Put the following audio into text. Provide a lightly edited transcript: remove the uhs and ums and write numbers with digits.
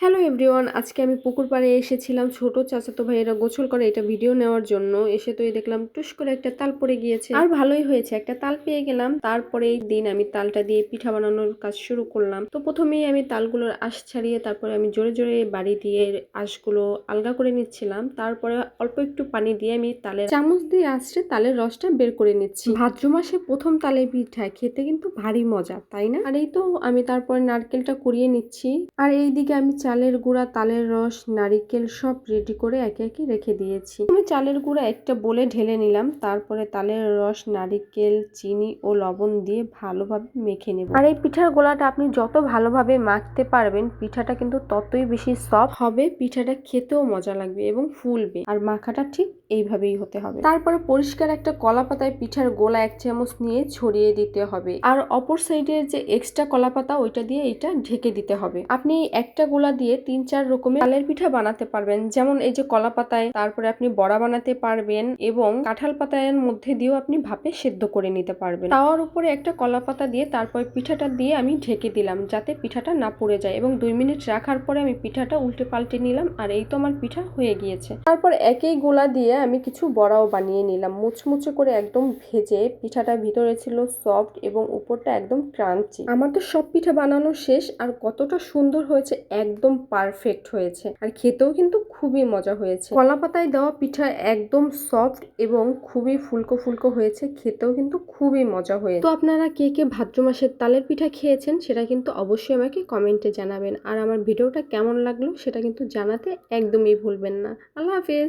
Hello everyone, আজকে আমি পুকুর পাড়ে এসেছিলাম ছোট চাচাতো ভাইয়েরা গোসল করে এটা ভিডিও নেওয়ার জন্য। এসে তো দেখলাম টুস করে একটা তাল পড়ে গিয়েছে, আর ভালোই হয়েছে, একটা তাল পেয়ে গেলাম। তারপরে এই দিন আমি তালটা দিয়ে পিঠা বানানোর কাজ শুরু করলাম। তো প্রথমেই আমি তালগুলোর আঁশ ছাড়িয়ে তারপরে আমি জোরে জোরে বাড়ি দিয়ে আঁশগুলো আলগা করে নিচ্ছিলাম। তারপরে অল্প একটু পানি দিয়ে আমি তালের চামচ দিয়ে আঁচড়ে তালের রসটা বের করে নিচ্ছি। ভাদ্র মাসে প্রথম তালের পিঠা খেতে কিন্তু ভারী মজা, তাই না? আর এই তো আমি তারপরে নারকেলটা কুড়িয়ে নিচ্ছি, আর এইদিকে আমি চালের গুঁড়া, তালের রস, নারিকেল সব রেডি করে একে একে রেখে দিয়েছি। আমি চালের গুঁড়া একটা বলে ঢেলে নিলাম, তারপরে তালের রস, নারিকেল, চিনি ও লবণ দিয়ে ভালোভাবে মেখে নেব। আর এই পিঠার গোলাটা আপনি যত ভালোভাবে মাখতে পারবেন পিঠাটা কিন্তু ততই বেশি সফট হবে, পিঠাটা খেতেও মজা লাগবে এবং ফুলবে। আর মাখাটা ঠিক এইভাবেই হতে হবে। তারপরে পরিষ্কার একটা কলা পাতায় পিঠার গোলা 1 চামচ নিয়ে ছড়িয়ে দিতে হবে, আর অপর সাইডের যে এক্সট্রা কলা পাতা ওইটা দিয়ে এটা ঢেকে দিতে হবে। আপনি একটা গোলা দিয়ে 3-4 রকমের তালের পিঠা বানাতে পারবেন, যেমন এই যে কলা পাতায়, তারপরে আপনি বড়া বানাতে পারবেন এবং কাঁঠাল পাতার মধ্যে দিয়েও আপনি ভাপে সেদ্ধ করে নিতে পারবেন। তাওয়ার উপরে একটা কলা পাতা দিয়ে তারপর পিঠাটা দিয়ে আমি ঢেকে দিলাম যাতে পিঠাটা না পুড়ে যায়, এবং 2 মিনিট রাখার পরে আমি পিঠাটা উল্টে পাল্টে নিলাম, আর এই তো আমার পিঠা হয়ে গিয়েছে। তারপর একই গোলা দিয়ে আমি কিছু বড়াও বানিয়ে নিলাম, মুচমুচে করে একদম ভেজে। পিঠাটা ভিতরে ছিল সফট এবং উপরটা একদম ক্রাঞ্চি। আমার তো সব পিঠা বানানো শেষ, আর কতটা সুন্দর হয়েছে, একদম পারফেক্ট হয়েছে, আর খেতেও কিন্তু খুবই মজা হয়েছে। কলা পাতায় দেওয়া পিঠা একদম সফট এবং খুবই ফুলকো ফুলকো হয়েছে, খেতেও কিন্তু খুবই মজা হয়েছে। তো আপনারা কে কে ভাদ্র মাসের তালের পিঠা খেয়েছেন সেটা কিন্তু অবশ্যই আমাকে কমেন্টে জানাবেন, আর আমার ভিডিওটা কেমন লাগলো সেটা কিন্তু জানাতে একদমই ভুলবেন না। আল্লাহ হাফেজ।